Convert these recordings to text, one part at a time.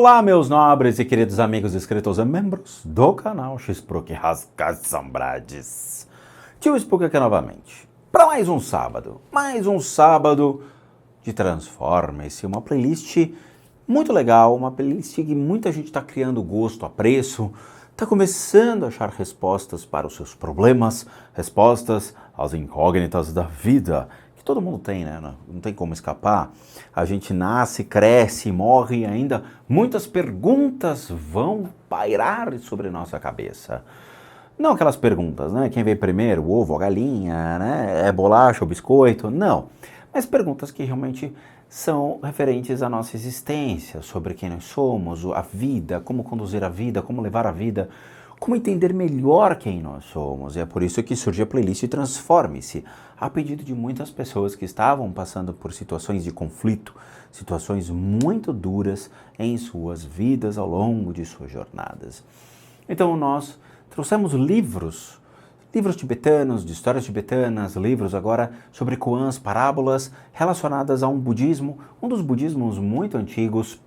Olá, meus nobres e queridos amigos inscritos e membros do canal X-Proc Rascaçambrades. Tio Spook aqui novamente, para mais um sábado de Transforme-se, uma playlist muito legal, uma playlist que muita gente está criando gosto, apreço, está começando a achar respostas para os seus problemas, respostas às incógnitas da vida, que todo mundo tem, né? Não tem como escapar. A gente nasce, cresce, morre e ainda muitas perguntas vão pairar sobre nossa cabeça. Não aquelas perguntas, né? Quem veio primeiro, o ovo, a galinha, né? É bolacha ou biscoito? Não. Mas perguntas que realmente são referentes à nossa existência, sobre quem nós somos, a vida, como conduzir a vida, como levar a vida, como entender melhor quem nós somos. E é por isso que surge a playlist Transforme-se, a pedido de muitas pessoas que estavam passando por situações de conflito, situações muito duras em suas vidas ao longo de suas jornadas. Então nós trouxemos livros tibetanos, de histórias tibetanas, livros agora sobre koans, parábolas relacionadas a um budismo, um dos budismos muito antigos,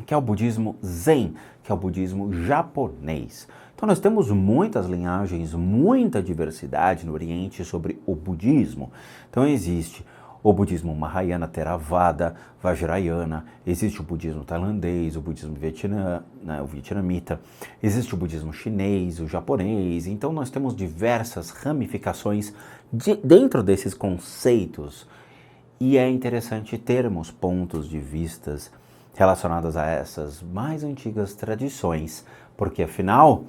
que é o budismo Zen, que é o budismo japonês. Então nós temos muitas linhagens, muita diversidade no Oriente sobre o budismo. Então existe o budismo Mahayana, Theravada, Vajrayana, existe o budismo tailandês, o budismo o vietnamita, existe o budismo chinês, o japonês. Então nós temos diversas ramificações dentro desses conceitos. E é interessante termos pontos de vistas relacionados a essas mais antigas tradições, porque afinal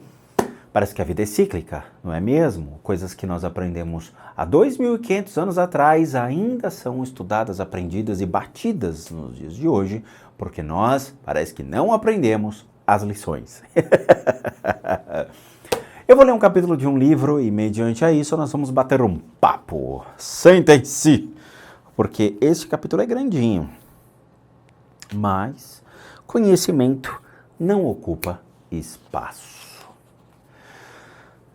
parece que a vida é cíclica, não é mesmo? Coisas que nós aprendemos há 2.500 anos atrás ainda são estudadas, aprendidas e batidas nos dias de hoje, porque nós parece que não aprendemos as lições. Eu vou ler um capítulo de um livro e, mediante a isso, nós vamos bater um papo. Sentem-se, porque esse capítulo é grandinho, mas conhecimento não ocupa espaço.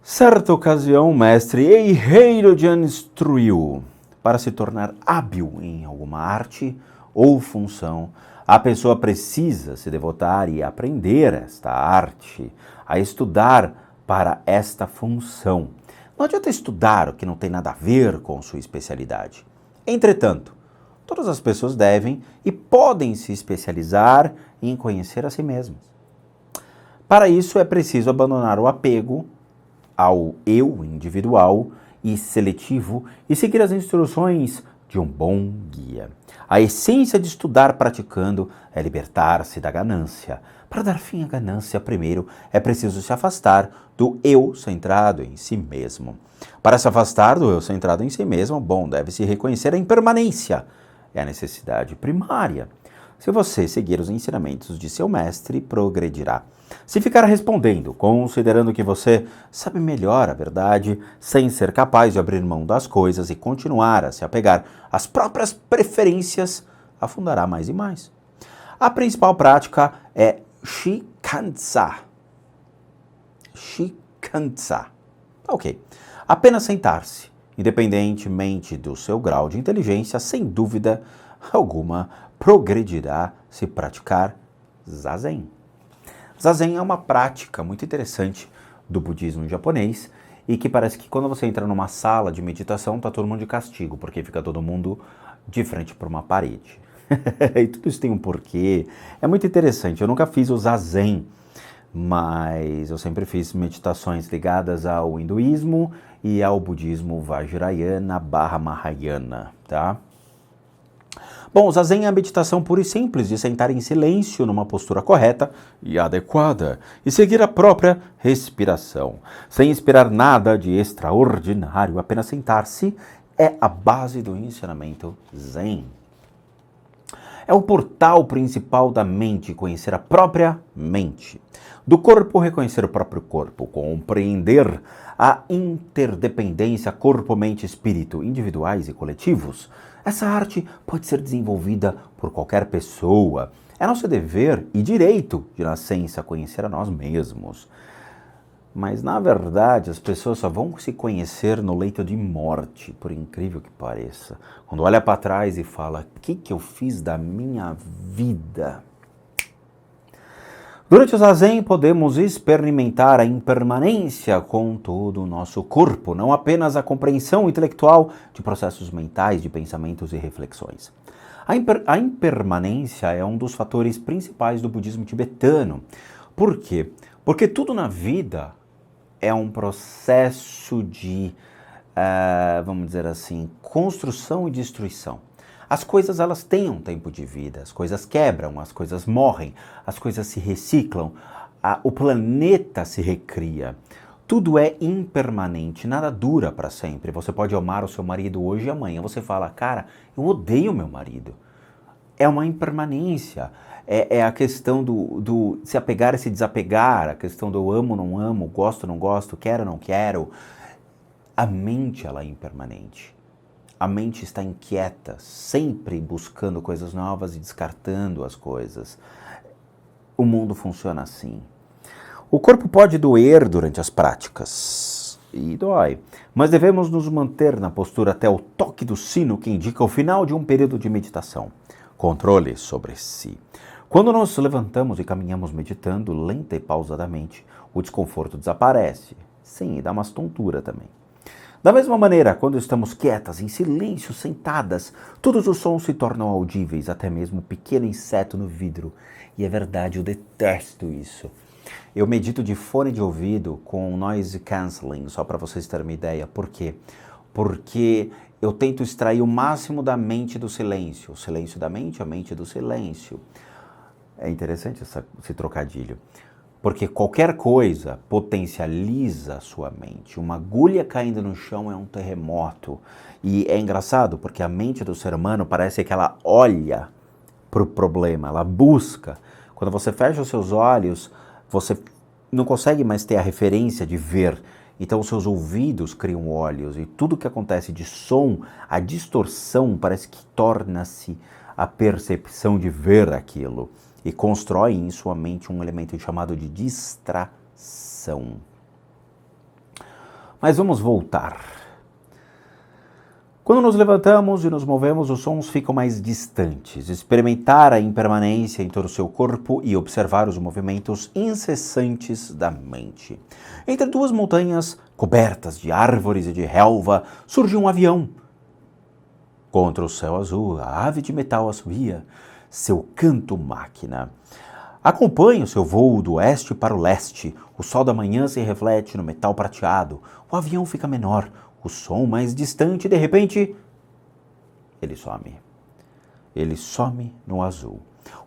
Certa ocasião, o mestre Eiheiro-Jan instruiu: para se tornar hábil em alguma arte ou função, a pessoa precisa se devotar e aprender esta arte, a estudar para esta função. Não adianta estudar o que não tem nada a ver com sua especialidade. Entretanto, todas as pessoas devem e podem se especializar em conhecer a si mesmas. Para isso é preciso abandonar o apego ao eu individual e seletivo e seguir as instruções de um bom guia. A essência de estudar praticando é libertar-se da ganância. Para dar fim à ganância, primeiro é preciso se afastar do eu centrado em si mesmo. Para se afastar do eu centrado em si mesmo, deve-se reconhecer a impermanência. É a necessidade primária. Se você seguir os ensinamentos de seu mestre, progredirá. Se ficar respondendo, considerando que você sabe melhor a verdade, sem ser capaz de abrir mão das coisas e continuar a se apegar às próprias preferências, afundará mais e mais. A principal prática é Shikansa. Shikansa. Ok. Apenas sentar-se, independentemente do seu grau de inteligência, sem dúvida alguma, progredirá se praticar Zazen. Zazen é uma prática muito interessante do budismo japonês e que parece que quando você entra numa sala de meditação, tá todo mundo de castigo, porque fica todo mundo de frente para uma parede. E tudo isso tem um porquê. É muito interessante. Eu nunca fiz o Zazen, mas eu sempre fiz meditações ligadas ao hinduísmo e ao budismo Vajrayana/Mahayana, tá? Bom, o Zazen é a meditação pura e simples de sentar em silêncio numa postura correta e adequada e seguir a própria respiração, sem esperar nada de extraordinário, apenas sentar-se é a base do ensinamento Zen. É o portal principal da mente, conhecer a própria mente. Do corpo, reconhecer o próprio corpo, compreender a interdependência corpo, mente e espírito, individuais e coletivos. Essa arte pode ser desenvolvida por qualquer pessoa. É nosso dever e direito de nascença conhecer a nós mesmos. Mas, na verdade, as pessoas só vão se conhecer no leito de morte, por incrível que pareça. Quando olha para trás e fala, o que eu fiz da minha vida? Durante o Zazen, podemos experimentar a impermanência com todo o nosso corpo, não apenas a compreensão intelectual de processos mentais, de pensamentos e reflexões. A impermanência é um dos fatores principais do budismo tibetano. Por quê? Porque tudo na vida é um processo de, vamos dizer assim, construção e destruição. As coisas, elas têm um tempo de vida, as coisas quebram, as coisas morrem, as coisas se reciclam, o planeta se recria. Tudo é impermanente, nada dura para sempre. Você pode amar o seu marido hoje e amanhã você fala, cara, eu odeio meu marido. É uma impermanência, é a questão do se apegar e se desapegar, a questão do eu amo, não amo, gosto, não gosto, quero, não quero. A mente, ela é impermanente. A mente está inquieta, sempre buscando coisas novas e descartando as coisas. O mundo funciona assim. O corpo pode doer durante as práticas, e dói, mas devemos nos manter na postura até o toque do sino que indica o final de um período de meditação. Controle sobre si. Quando nos levantamos e caminhamos meditando, lenta e pausadamente, o desconforto desaparece. Sim, e dá umas tonturas também. Da mesma maneira, quando estamos quietas, em silêncio, sentadas, todos os sons se tornam audíveis, até mesmo um pequeno inseto no vidro. E é verdade, eu detesto isso. Eu medito de fone de ouvido com noise cancelling, só para vocês terem uma ideia. Por quê? Porque eu tento extrair o máximo da mente do silêncio. O silêncio da mente, a mente do silêncio. É interessante esse trocadilho. Porque qualquer coisa potencializa a sua mente. Uma agulha caindo no chão é um terremoto. E é engraçado porque a mente do ser humano parece que ela olha para o problema, ela busca. Quando você fecha os seus olhos, você não consegue mais ter a referência de ver. Então os seus ouvidos criam olhos e tudo que acontece de som, a distorção parece que torna-se a percepção de ver aquilo. E constrói em sua mente um elemento chamado de distração. Mas vamos voltar. Quando nos levantamos e nos movemos, os sons ficam mais distantes. Experimentar a impermanência em todo o seu corpo e observar os movimentos incessantes da mente. Entre duas montanhas cobertas de árvores e de relva, surgiu um avião. Contra o céu azul, a ave de metal assovia seu canto-máquina. Acompanhe o seu voo do oeste para o leste. O sol da manhã se reflete no metal prateado. O avião fica menor, o som mais distante e, de repente, ele some. Ele some no azul.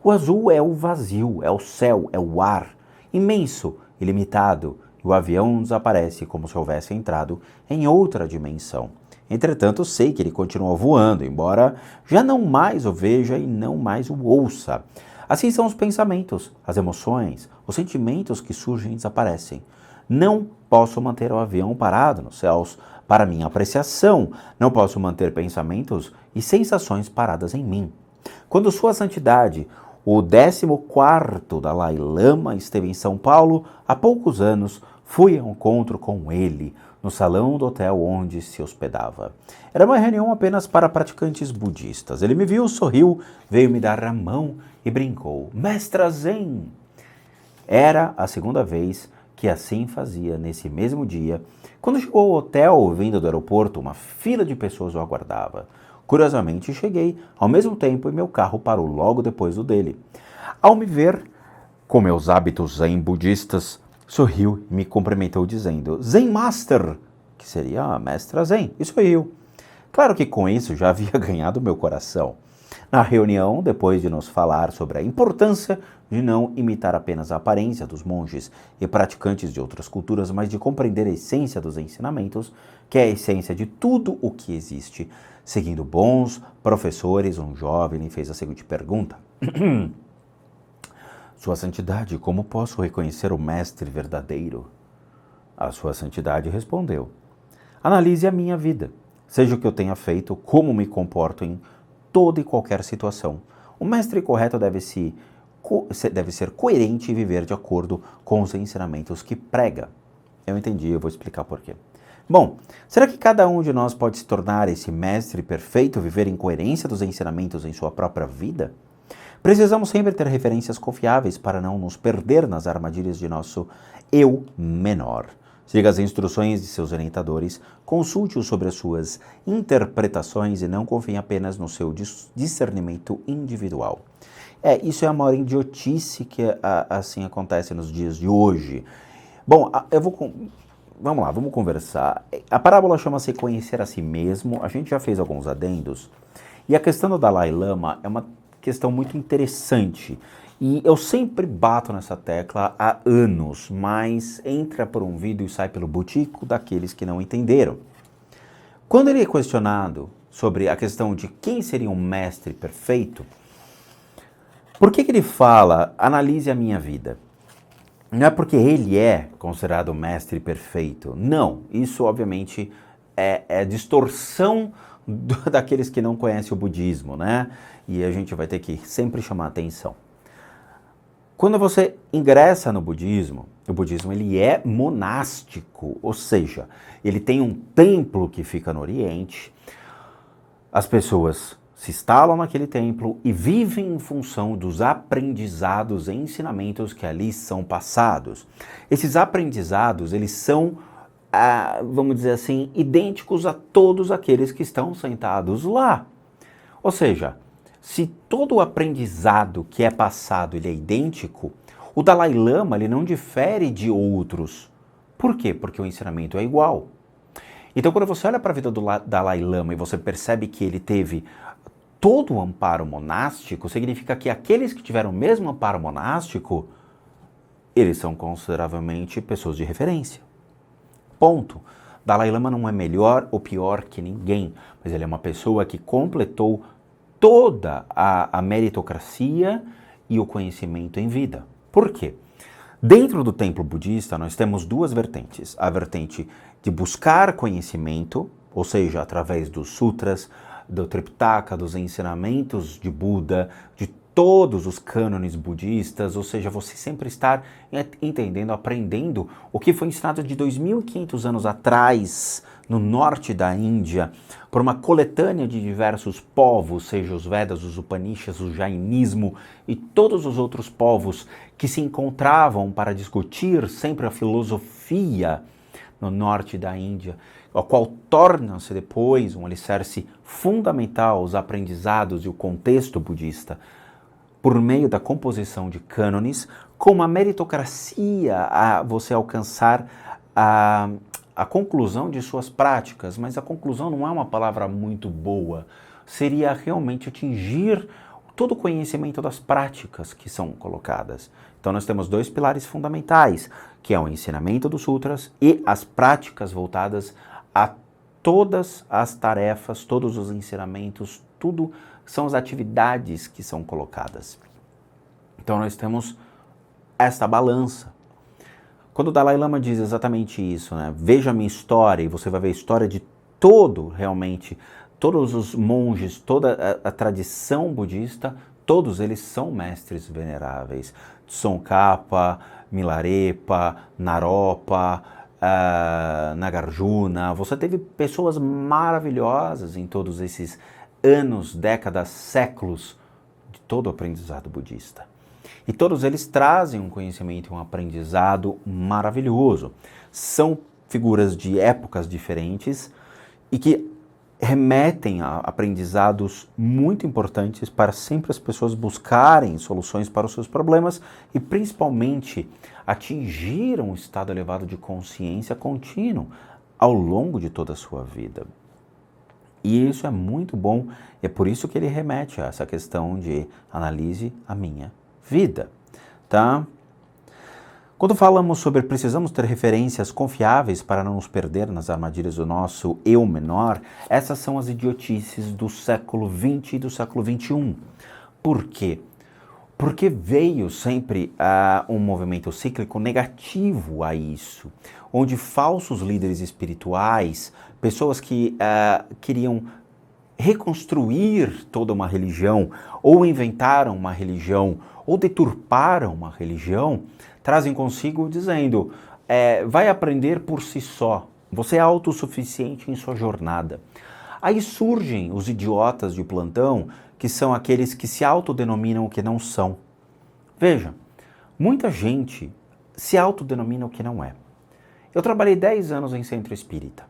O azul é o vazio, é o céu, é o ar, imenso, ilimitado, e o avião desaparece como se houvesse entrado em outra dimensão. Entretanto, sei que ele continua voando, embora já não mais o veja e não mais o ouça. Assim são os pensamentos, as emoções, os sentimentos que surgem e desaparecem. Não posso manter o avião parado nos céus para minha apreciação. Não posso manter pensamentos e sensações paradas em mim. Quando Sua Santidade, o 14º Dalai Lama, esteve em São Paulo, há poucos anos, fui ao encontro com ele, no salão do hotel onde se hospedava. Era uma reunião apenas para praticantes budistas. Ele me viu, sorriu, veio me dar a mão e brincou. Mestra Zen! Era a segunda vez que assim fazia nesse mesmo dia. Quando chegou ao hotel, vindo do aeroporto, uma fila de pessoas o aguardava. Curiosamente, cheguei ao mesmo tempo e meu carro parou logo depois do dele. Ao me ver, com meus hábitos zen budistas, sorriu e me cumprimentou dizendo, Zen Master, que seria a mestra Zen, e sorriu. Claro que com isso já havia ganhado meu coração. Na reunião, depois de nos falar sobre a importância de não imitar apenas a aparência dos monges e praticantes de outras culturas, mas de compreender a essência dos ensinamentos, que é a essência de tudo o que existe. Seguindo bons professores, um jovem lhe fez a seguinte pergunta. Sua Santidade, como posso reconhecer o mestre verdadeiro? A Sua Santidade respondeu, analise a minha vida, seja o que eu tenha feito, como me comporto em toda e qualquer situação. O mestre correto deve ser coerente e viver de acordo com os ensinamentos que prega. Eu entendi, eu vou explicar por quê. Bom, será que cada um de nós pode se tornar esse mestre perfeito, viver em coerência dos ensinamentos em sua própria vida? Precisamos sempre ter referências confiáveis para não nos perder nas armadilhas de nosso eu menor. Siga as instruções de seus orientadores, consulte-os sobre as suas interpretações e não confie apenas no seu discernimento individual. Isso é a maior idiotice que assim acontece nos dias de hoje. Bom, vamos lá, vamos conversar. A parábola chama-se Conhecer a Si Mesmo. A gente já fez alguns adendos. E a questão do Dalai Lama é uma questão muito interessante. E eu sempre bato nessa tecla há anos, mas entra por um vídeo e sai pelo butico daqueles que não entenderam. Quando ele é questionado sobre a questão de quem seria um mestre perfeito, por que ele fala, analise a minha vida? Não é porque ele é considerado mestre perfeito. Não, isso obviamente é distorção daqueles que não conhecem o budismo, né? E a gente vai ter que sempre chamar a atenção. Quando você ingressa no budismo, o budismo ele é monástico, ou seja, ele tem um templo que fica no Oriente, as pessoas se instalam naquele templo e vivem em função dos aprendizados e ensinamentos que ali são passados. Esses aprendizados, eles são, vamos dizer assim, idênticos a todos aqueles que estão sentados lá. Ou seja, se todo o aprendizado que é passado ele é idêntico, o Dalai Lama ele não difere de outros. Por quê? Porque o ensinamento é igual. Então, quando você olha para a vida do Dalai Lama e você percebe que ele teve todo o amparo monástico, significa que aqueles que tiveram o mesmo amparo monástico, eles são consideravelmente pessoas de referência. Ponto. Dalai Lama não é melhor ou pior que ninguém, mas ele é uma pessoa que completou toda a meritocracia e o conhecimento em vida. Por quê? Dentro do templo budista, nós temos duas vertentes. A vertente de buscar conhecimento, ou seja, através dos sutras, do Tripitaka, dos ensinamentos de Buda, de todos os cânones budistas, ou seja, você sempre estar entendendo, aprendendo o que foi ensinado de 2.500 anos atrás, no norte da Índia, por uma coletânea de diversos povos, seja os Vedas, os Upanishads, o Jainismo e todos os outros povos que se encontravam para discutir sempre a filosofia no norte da Índia, a qual torna-se depois um alicerce fundamental aos aprendizados e o contexto budista, por meio da composição de cânones, com uma meritocracia a você alcançar a conclusão de suas práticas, mas a conclusão não é uma palavra muito boa, seria realmente atingir todo o conhecimento das práticas que são colocadas. Então nós temos dois pilares fundamentais, que é o ensinamento dos sutras e as práticas voltadas a todas as tarefas, todos os ensinamentos, tudo são as atividades que são colocadas. Então nós temos esta balança. Quando o Dalai Lama diz exatamente isso, né? Veja a minha história, e você vai ver a história de todos os monges, toda a tradição budista, todos eles são mestres veneráveis. Tsongkhapa, Milarepa, Naropa, Nagarjuna. Você teve pessoas maravilhosas em todos esses anos, décadas, séculos de todo o aprendizado budista. E todos eles trazem um conhecimento e um aprendizado maravilhoso. São figuras de épocas diferentes e que remetem a aprendizados muito importantes para sempre as pessoas buscarem soluções para os seus problemas e principalmente atingir um estado elevado de consciência contínuo ao longo de toda a sua vida. E isso é muito bom, e é por isso que ele remete a essa questão de analise a minha vida, tá? Quando falamos sobre precisamos ter referências confiáveis para não nos perder nas armadilhas do nosso eu menor, essas são as idiotices do século XX e do século XXI. Por quê? Porque veio sempre um movimento cíclico negativo a isso, onde falsos líderes espirituais, pessoas que queriam reconstruir toda uma religião, ou inventaram uma religião, ou deturparam uma religião, trazem consigo dizendo, vai aprender por si só, você é autossuficiente em sua jornada. Aí surgem os idiotas de plantão que são aqueles que se autodenominam o que não são. Veja, muita gente se autodenomina o que não é. Eu trabalhei 10 anos em centro espírita.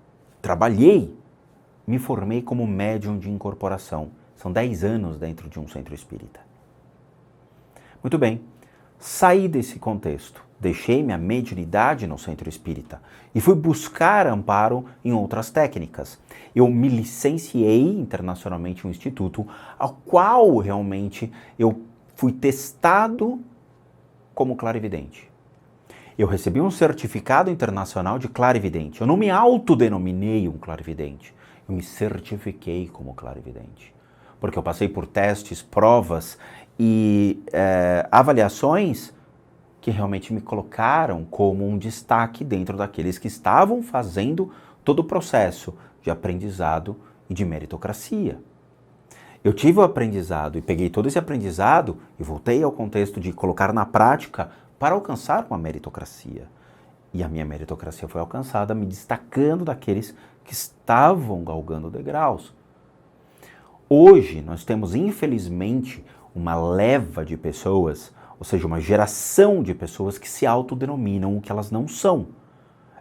Me formei como médium de incorporação. São 10 anos dentro de um centro espírita. Muito bem, saí desse contexto, deixei minha mediunidade no centro espírita e fui buscar amparo em outras técnicas. Eu me licenciei internacionalmente em um instituto ao qual realmente eu fui testado como clarividente. Eu recebi um certificado internacional de clarividente. Eu não me autodenominei um clarividente, eu me certifiquei como clarividente. Porque eu passei por testes, provas e avaliações que realmente me colocaram como um destaque dentro daqueles que estavam fazendo todo o processo de aprendizado e de meritocracia. Eu tive o aprendizado e peguei todo esse aprendizado e voltei ao contexto de colocar na prática para alcançar uma meritocracia. E a minha meritocracia foi alcançada me destacando daqueles que estavam galgando degraus. Hoje nós temos, infelizmente, uma leva de pessoas, ou seja, uma geração de pessoas que se autodenominam o que elas não são.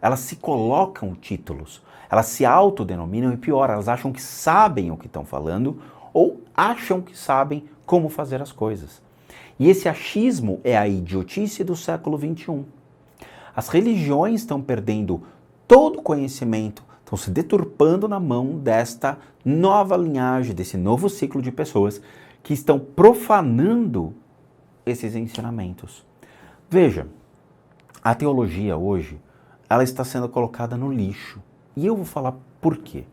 Elas se colocam títulos, elas se autodenominam e pior, elas acham que sabem o que estão falando ou acham que sabem como fazer as coisas. E esse achismo é a idiotice do século XXI. As religiões estão perdendo todo o conhecimento, estão se deturpando na mão desta nova linhagem, desse novo ciclo de pessoas que estão profanando esses ensinamentos. Veja, a teologia hoje, ela está sendo colocada no lixo. E eu vou falar por quê.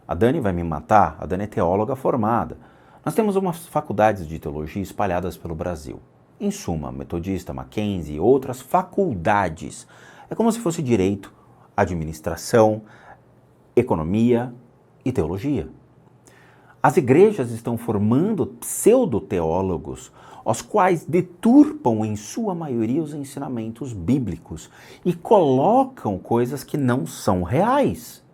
A Dani vai me matar, a Dani é teóloga formada. Nós temos umas faculdades de teologia espalhadas pelo Brasil. Em suma, Metodista, Mackenzie e outras faculdades. É como se fosse direito, administração, economia e teologia. As igrejas estão formando pseudo-teólogos, os quais deturpam em sua maioria os ensinamentos bíblicos e colocam coisas que não são reais.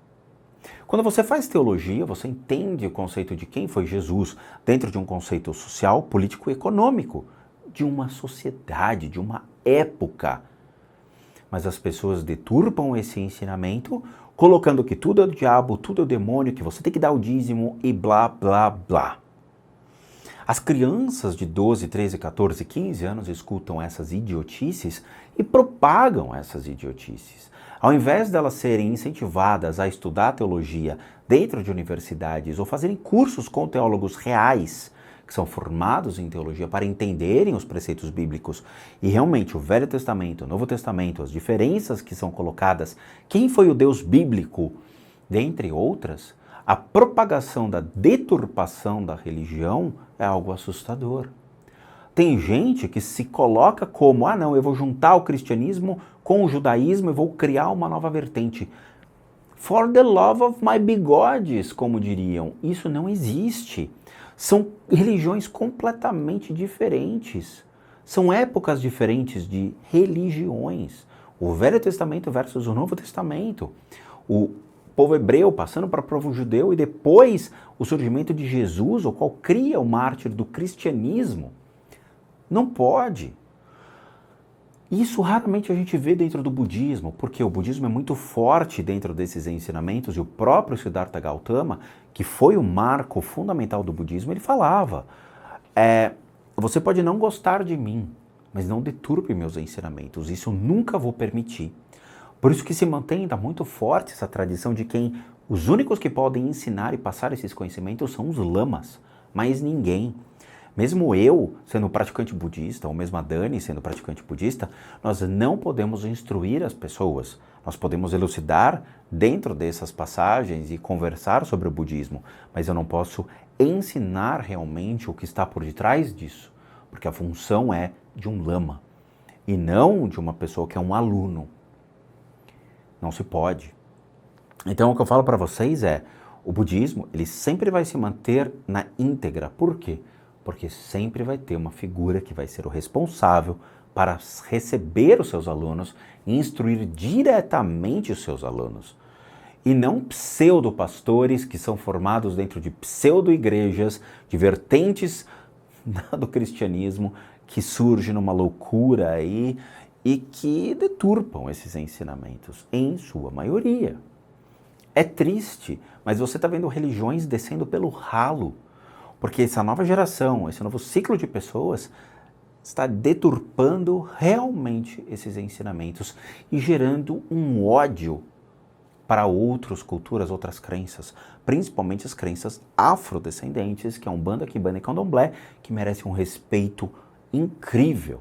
Quando você faz teologia, você entende o conceito de quem foi Jesus dentro de um conceito social, político e econômico, de uma sociedade, de uma época. Mas as pessoas deturpam esse ensinamento, colocando que tudo é o diabo, tudo é o demônio, que você tem que dar o dízimo e blá, blá, blá. As crianças de 12, 13, 14, 15 anos escutam essas idiotices e propagam essas idiotices. Ao invés delas serem incentivadas a estudar teologia dentro de universidades ou fazerem cursos com teólogos reais, que são formados em teologia para entenderem os preceitos bíblicos e realmente o Velho Testamento, o Novo Testamento, as diferenças que são colocadas, quem foi o Deus bíblico, dentre outras, a propagação da deturpação da religião é algo assustador. Tem gente que se coloca como, não, eu vou juntar o cristianismo com o judaísmo e vou criar uma nova vertente. For the love of my bigodes, como diriam. Isso não existe. São religiões completamente diferentes. São épocas diferentes de religiões. O Velho Testamento versus o Novo Testamento. O povo hebreu passando para o povo judeu e depois o surgimento de Jesus, o qual cria o mártir do cristianismo. Não pode. Isso raramente a gente vê dentro do budismo, porque o budismo é muito forte dentro desses ensinamentos e o próprio Siddhartha Gautama, que foi o marco fundamental do budismo, ele falava, você pode não gostar de mim, mas não deturpe meus ensinamentos, isso eu nunca vou permitir. Por isso que se mantém ainda muito forte essa tradição de quem os únicos que podem ensinar e passar esses conhecimentos são os lamas, mas ninguém. Mesmo eu, sendo praticante budista, ou mesmo a Dani sendo praticante budista, nós não podemos instruir as pessoas. Nós podemos elucidar dentro dessas passagens e conversar sobre o budismo, mas eu não posso ensinar realmente o que está por detrás disso, porque a função é de um lama e não de uma pessoa que é um aluno. Não se pode. Então o que eu falo para vocês é, o budismo ele sempre vai se manter na íntegra. Por quê? Porque sempre vai ter uma figura que vai ser o responsável para receber os seus alunos e instruir diretamente os seus alunos. e não pseudo-pastores que são formados dentro de pseudo-igrejas, de vertentes do cristianismo que surge numa loucura aí e que deturpam esses ensinamentos, em sua maioria. É triste, mas você está vendo religiões descendo pelo ralo, porque essa nova geração, esse novo ciclo de pessoas está deturpando realmente esses ensinamentos e gerando um ódio para outras culturas, outras crenças, principalmente as crenças afrodescendentes, que é Umbanda, Quimbanda e Candomblé, que merecem um respeito incrível.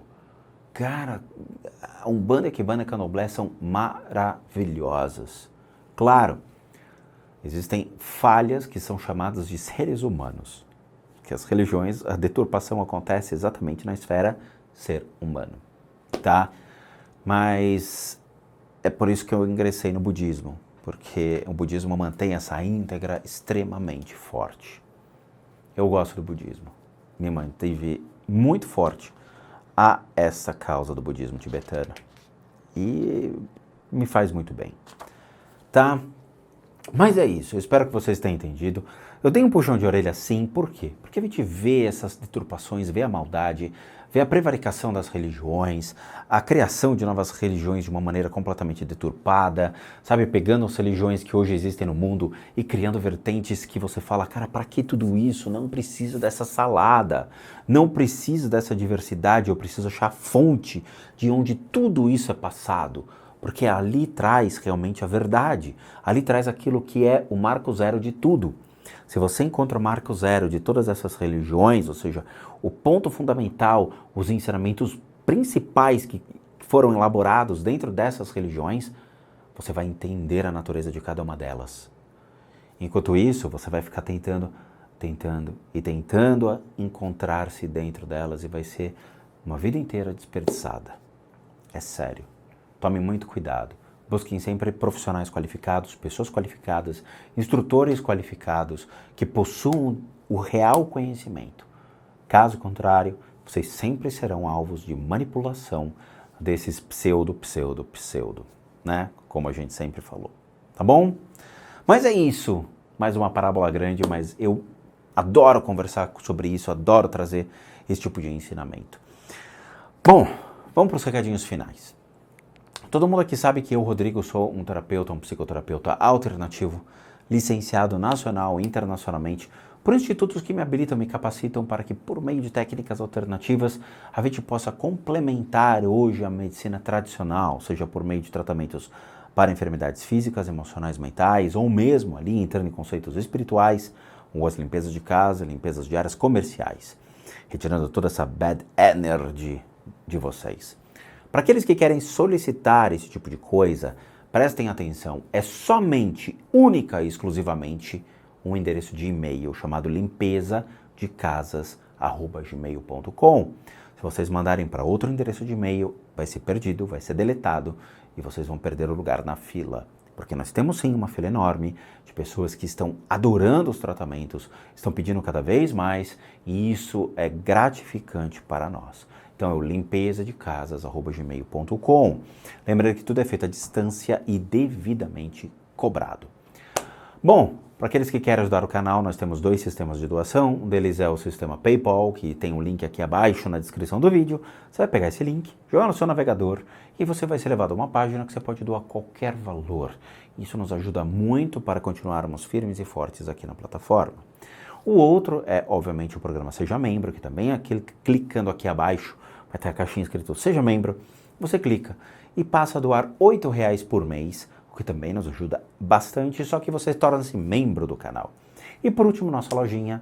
Cara, Umbanda, Quimbanda e Candomblé são maravilhosas. Claro, existem falhas que são chamadas de seres humanos, que as religiões, a deturpação acontece exatamente na esfera ser humano, tá? Mas é por isso que eu ingressei no budismo, porque o budismo mantém essa íntegra extremamente forte. Eu gosto do budismo, me manteve muito forte a essa causa do budismo tibetano e me faz muito bem, tá? Mas é isso, eu espero que vocês tenham entendido. Eu dei um puxão de orelha sim, por quê? Porque a gente vê essas deturpações, vê a maldade, vê a prevaricação das religiões, a criação de novas religiões de uma maneira completamente deturpada, sabe? Pegando as religiões que hoje existem no mundo e criando vertentes que você fala, cara, para que tudo isso? Não preciso dessa salada, não preciso dessa diversidade, eu preciso achar a fonte de onde tudo isso é passado. Porque ali traz realmente a verdade, ali traz aquilo que é o marco zero de tudo. Se você encontra o marco zero de todas essas religiões, ou seja, o ponto fundamental, os ensinamentos principais que foram elaborados dentro dessas religiões, você vai entender a natureza de cada uma delas. Enquanto isso, você vai ficar tentando encontrar-se dentro delas e vai ser uma vida inteira desperdiçada. É sério. Tome muito cuidado. Busquem sempre profissionais qualificados, pessoas qualificadas, instrutores qualificados, que possuam o real conhecimento. Caso contrário, vocês sempre serão alvos de manipulação desses pseudo, né? Como a gente sempre falou. Tá bom? Mas é isso. Mais uma parábola grande, mas eu adoro conversar sobre isso, adoro trazer esse tipo de ensinamento. Bom, vamos para os recadinhos finais. Todo mundo aqui sabe que eu, Rodrigo, sou um terapeuta, um psicoterapeuta alternativo, licenciado nacional e internacionalmente por institutos que me habilitam, me capacitam para que, por meio de técnicas alternativas, a gente possa complementar hoje a medicina tradicional, seja por meio de tratamentos para enfermidades físicas, emocionais, mentais, ou mesmo ali entrando em conceitos espirituais, ou as limpezas de casa, limpezas de áreas comerciais, retirando toda essa bad energy de vocês. Para aqueles que querem solicitar esse tipo de coisa, prestem atenção, é somente, única e exclusivamente, um endereço de e-mail chamado limpezadecasas@gmail.com. Se vocês mandarem para outro endereço de e-mail, vai ser perdido, vai ser deletado e vocês vão perder o lugar na fila. Porque nós temos sim uma fila enorme de pessoas que estão adorando os tratamentos, estão pedindo cada vez mais e isso é gratificante para nós. Então, é o limpezadecasas@gmail.com. Lembrando que tudo é feito à distância e devidamente cobrado. Bom, para aqueles que querem ajudar o canal, nós temos 2 sistemas de doação. Um deles é o sistema PayPal, que tem um link aqui abaixo na descrição do vídeo. Você vai pegar esse link, jogar no seu navegador e você vai ser levado a uma página que você pode doar qualquer valor. Isso nos ajuda muito para continuarmos firmes e fortes aqui na plataforma. O outro é, obviamente, o programa Seja Membro, que também é aquele clicando aqui abaixo, vai ter a caixinha escrito Seja Membro, você clica e passa a doar R$8 por mês, o que também nos ajuda bastante, só que você torna-se membro do canal. E por último, nossa lojinha,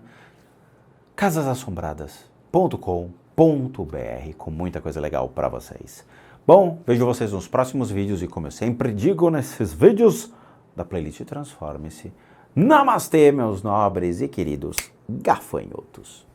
casasassombradas.com.br, com muita coisa legal para vocês. Bom, vejo vocês nos próximos vídeos e como eu sempre digo nesses vídeos da playlist Transforme-se, Namastê, meus nobres e queridos gafanhotos.